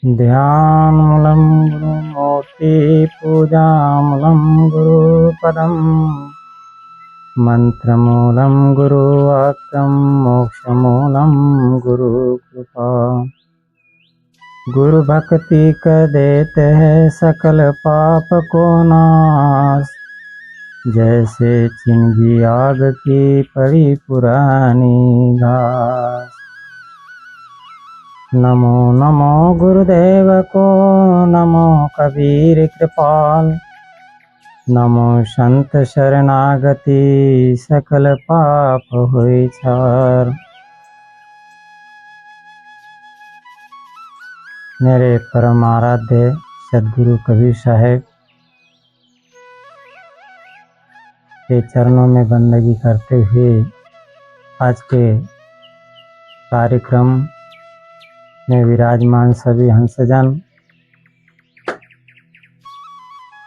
ध्यानमूलं गुरुमूर्ति पूजामूलं गुरुपदं मंत्रमूलं गुरुवाक्यं मोक्षमूलं गुरुकृपा। गुरु भक्ति क देते है सकल पाप को नाश, जैसे चिंगी आग की पड़ी पुरानी घास। नमो नमो गुरुदेव को, नमो कबीर कृपाल, नमो संत शरणागति सकल पाप हुई छार। मेरे परम आराध्य सद्गुरु कबीर साहेब के चरणों में बंदगी करते हुए आज के कार्यक्रम में विराजमान सभी हंसजन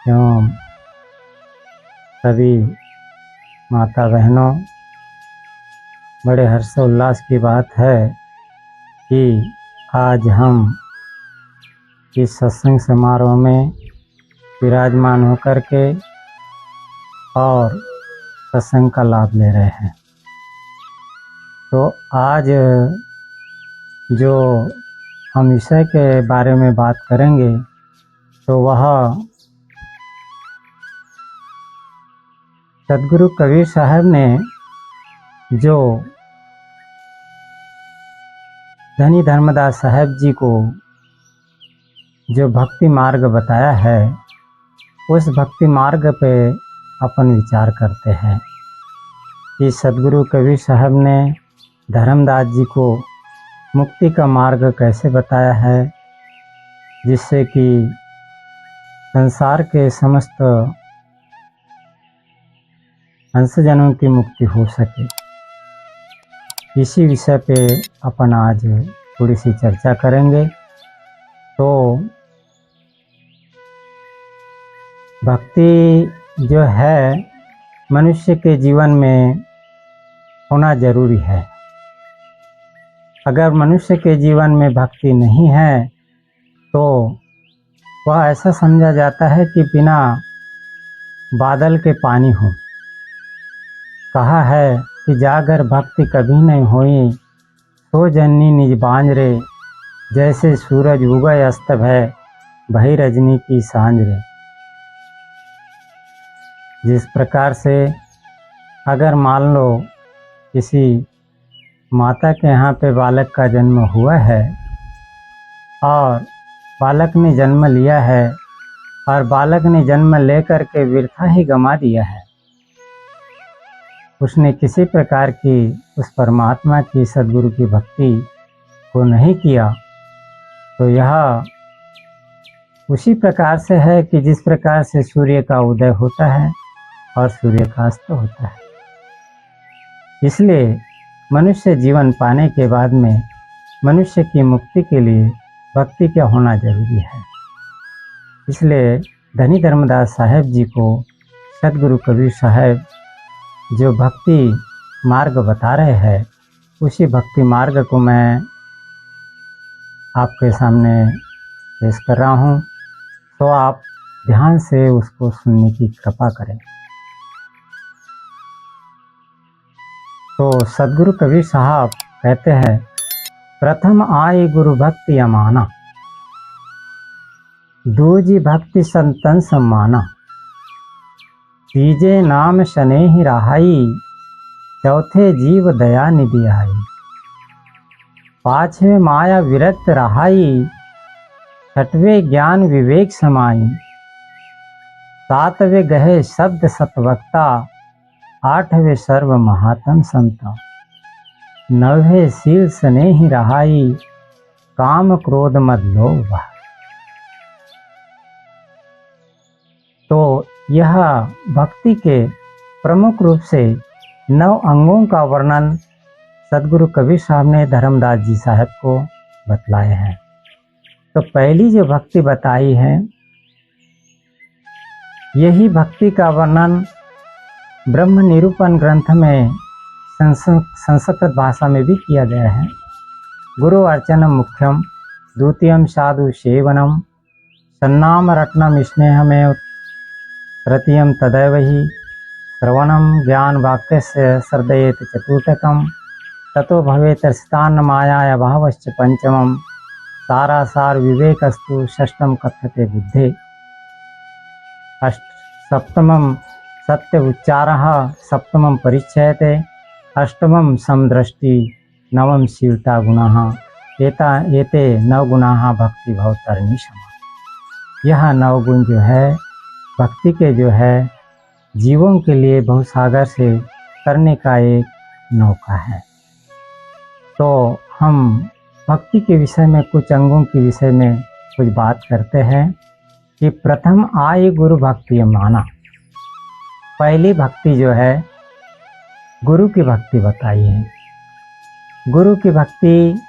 एवं सभी माता बहनों, बड़े हर्षोल्लास की बात है कि आज हम इस सत्संग समारोह में विराजमान होकर के और सत्संग का लाभ ले रहे हैं। तो आज जो हम विषय के बारे में बात करेंगे तो वह सद्गुरु कबीर साहब ने जो धनी धर्मदास साहब जी को जो भक्ति मार्ग बताया है, उस भक्ति मार्ग पे अपन विचार करते हैं कि सद्गुरु कबीर साहब ने धर्मदास जी को मुक्ति का मार्ग कैसे बताया है, जिससे कि संसार के समस्त हंसजनों की मुक्ति हो सके। इसी विषय पे अपन आज थोड़ी सी चर्चा करेंगे। तो भक्ति जो है मनुष्य के जीवन में होना जरूरी है। अगर मनुष्य के जीवन में भक्ति नहीं है तो वह ऐसा समझा जाता है कि बिना बादल के पानी हो। कहा है कि जागर भक्ति कभी नहीं होई, सो जननी निज बांझ रे, जैसे सूरज उगय अस्त भय, भई रजनी की सांझ रे। जिस प्रकार से अगर मान लो किसी माता के यहाँ पे बालक का जन्म हुआ है और बालक ने जन्म लिया है और बालक ने जन्म लेकर के वृथा ही गंवा दिया है, उसने किसी प्रकार की उस परमात्मा की सद्गुरु की भक्ति को नहीं किया, तो यह उसी प्रकार से है कि जिस प्रकार से सूर्य का उदय होता है और सूर्य का अस्त होता है। इसलिए मनुष्य जीवन पाने के बाद में मनुष्य की मुक्ति के लिए भक्ति का होना जरूरी है। इसलिए धनी धर्मदास साहेब जी को सद्गुरु कबीर साहेब जो भक्ति मार्ग बता रहे हैं, उसी भक्ति मार्ग को मैं आपके सामने पेश कर रहा हूँ। तो आप ध्यान से उसको सुनने की कृपा करें। तो सद्गुरु कबीर साहब कहते हैं, प्रथम आई गुरु भक्ति अमाना, दूजी भक्ति संतन सम्माना, तीजे नाम शनेहि राहाई, चौथे जीव दया निधि आई, पांचवें माया विरक्त रहाई, छठवें ज्ञान विवेक समाई, सातवें गहे शब्द सतवक्ता, आठवें सर्व महात्म संता, नौवें शील स्नेहि रहाई, काम क्रोध मद लोभ। तो यह भक्ति के प्रमुख रूप से 9 अंगों का वर्णन सद्गुरु कबीर साहब ने धर्मदास जी साहब को बतलाए हैं। तो पहली जो भक्ति बताई है, यही भक्ति का वर्णन ब्रह्म निरूपण ग्रंथ में संस्कृत भाषा में भी किया गया है। गुरु अर्चनम मुख्यम द्वितीयं साधु सेवनम सन्नाम रत्नम स्नेहमेव तृतीयं तदैव हि श्रवणम ज्ञान वाक्यस्य श्रद्धयेत चतुर्थकम ततो भवेत् रसितान्न मायाया भावश्च पंचमम सारासार विवेकस्तु षष्ठम कथ्यते बुद्धे सप्तमं सत्य उच्चारः सप्तमं परिच्छयते अष्टमं समदृष्टि नवम शीलता गुणाः एते 9 गुणाः भक्ति भवतरणी समा। यह 9 गुण जो है भक्ति के जो है जीवों के लिए भवसागर से करने का एक नौका है। तो हम भक्ति के विषय में कुछ अंगों के विषय में कुछ बात करते हैं कि प्रथम आय गुरु भक्ति माना। पहली भक्ति जो है गुरु की भक्ति बताई है। गुरु की भक्ति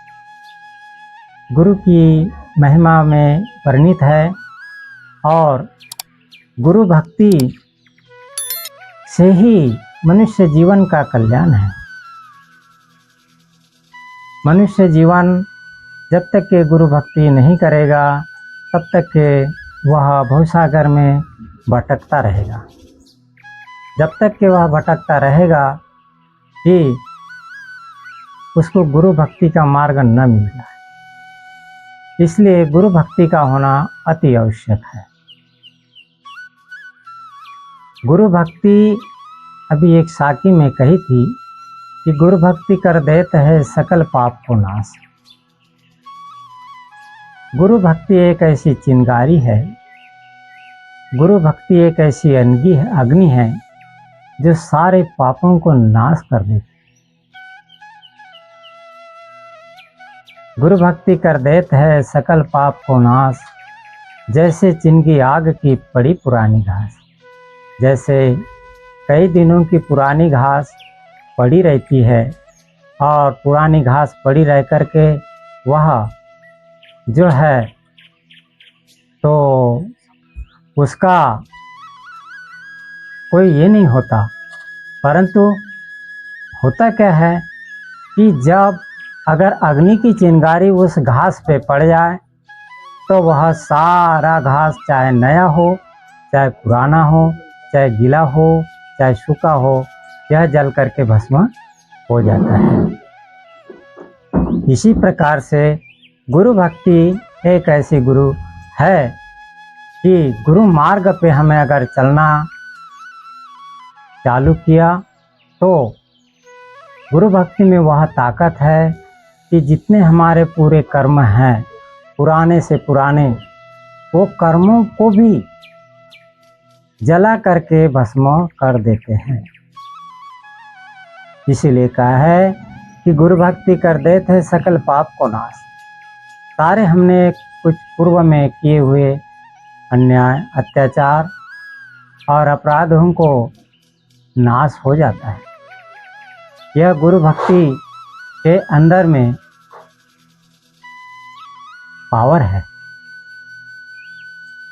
गुरु की महिमा में वर्णित है और गुरु भक्ति से ही मनुष्य जीवन का कल्याण है। मनुष्य जीवन जब तक के गुरु भक्ति नहीं करेगा तब तक के वह भवसागर में भटकता रहेगा। जब तक कि वह भटकता रहेगा कि उसको गुरु भक्ति का मार्ग न मिल जाए। इसलिए गुरु भक्ति का होना अति आवश्यक है। गुरु भक्ति अभी एक साखी में कही थी कि गुरु भक्ति कर देता है सकल पाप को नाश। गुरु भक्ति एक ऐसी चिंगारी है, गुरु भक्ति एक ऐसी अग्नि है जो सारे पापों को नाश कर देती। गुरु भक्ति कर देता है सकल पाप को नाश, जैसे चिंगी आग की पड़ी पुरानी घास। जैसे कई दिनों की पुरानी घास पड़ी रहती है और पुरानी घास पड़ी रह करके वह जो है तो उसका कोई ये नहीं होता, परंतु होता क्या है कि जब अगर अग्नि की चिंगारी उस घास पे पड़ जाए तो वह सारा घास चाहे नया हो, चाहे पुराना हो, चाहे गीला हो, चाहे सूखा हो, यह जल करके भस्म हो जाता है। इसी प्रकार से गुरु भक्ति एक ऐसी गुरु है कि गुरु मार्ग पे हमें अगर चलना चालू किया तो गुरु भक्ति में वह ताकत है कि जितने हमारे पूरे कर्म हैं पुराने से पुराने, वो कर्मों को भी जला करके भस्म कर देते हैं। इसीलिए कहा है कि गुरु भक्ति कर देते हैं सकल पाप को नाश। सारे हमने कुछ पूर्व में किए हुए अन्याय, अत्याचार और अपराधों को नाश हो जाता है। यह गुरु भक्ति के अंदर में पावर है।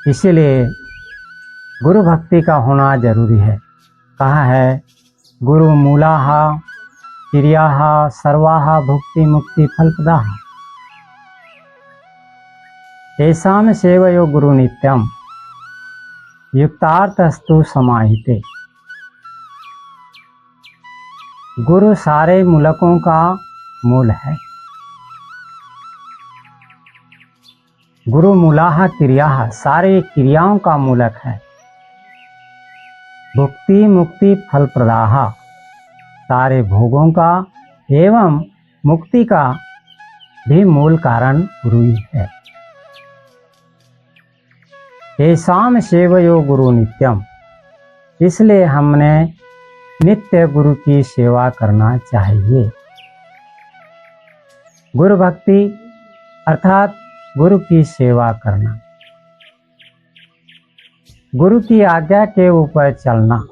इसीलिए गुरु भक्ति का होना जरूरी है। कहा है गुरु मूलाः क्रियाः सर्वाः भुक्ति मुक्ति फलप्रदाः तेषां सेवयो गुरु नित्यम युक्तार्थस्तु समाहिते। गुरु सारे मूलकों का मूल है। गुरु मूलाः क्रियाः सारे क्रियाओं का मूलक है। भुक्ति मुक्ति फल प्रदाः सारे भोगों का एवं मुक्ति का भी मूल कारण गुरु ही है। तेषां सेवयो गुरु नित्यम, इसलिए हमने नित्य गुरु की सेवा करना चाहिए। गुरु भक्ति अर्थात गुरु की सेवा करना, गुरु की आज्ञा के ऊपर चलना।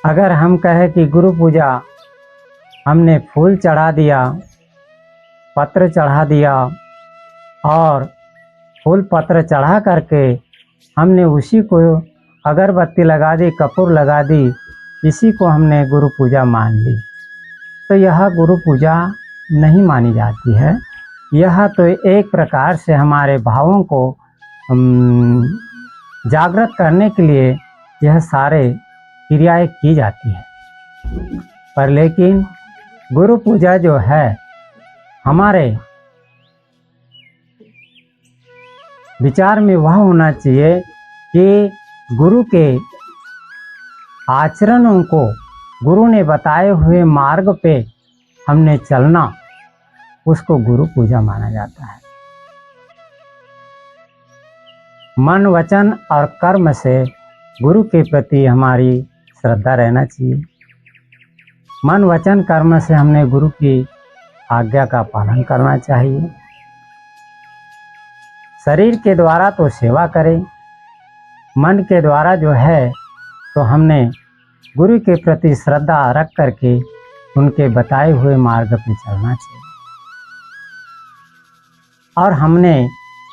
अगर हम कहें कि गुरु पूजा हमने फूल चढ़ा दिया, पत्र चढ़ा दिया और फूल पत्र चढ़ा करके हमने उसी को अगरबत्ती लगा दी, कपूर लगा दी, इसी को हमने गुरु पूजा मान ली, तो यह गुरु पूजा नहीं मानी जाती है। यह तो एक प्रकार से हमारे भावों को जागृत करने के लिए यह सारे क्रियाएं की जाती हैं। पर लेकिन गुरु पूजा जो है हमारे विचार में वह होना चाहिए कि गुरु के आचरणों को, गुरु ने बताए हुए मार्ग पे हमने चलना, उसको गुरु पूजा माना जाता है। मन, वचन और कर्म से गुरु के प्रति हमारी श्रद्धा रहना चाहिए। मन, वचन, कर्म से हमने गुरु की आज्ञा का पालन करना चाहिए। शरीर के द्वारा तो सेवा करें, मन के द्वारा जो है तो हमने गुरु के प्रति श्रद्धा रख करके उनके बताए हुए मार्ग पर चलना चाहिए। और हमने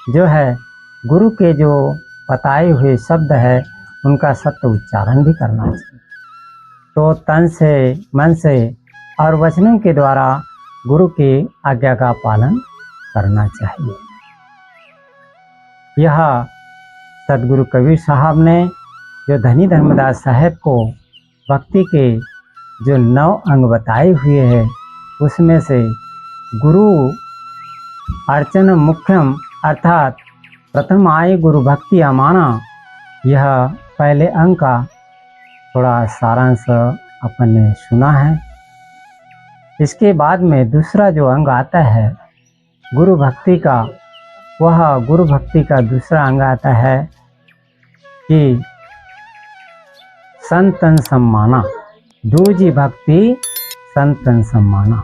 जो है गुरु के जो बताए हुए शब्द है उनका सत्य उच्चारण भी करना चाहिए। तो तन से, मन से और वचनों के द्वारा गुरु की आज्ञा का पालन करना चाहिए। यह सदगुरु कबीर साहब ने जो धनी धर्मदास साहब को भक्ति के जो 9 अंग बताए हुए हैं उसमें से गुरु अर्चन मुख्यम अर्थात प्रथम आए गुरु भक्ति अमाना, यह पहले अंग का थोड़ा सारांश अपन ने सुना है। इसके बाद में दूसरा जो अंग आता है गुरु भक्ति का, वह गुरु भक्ति का दूसरा अंग आता है कि संतन सम्माना, दूजी भक्ति संतन सम्माना।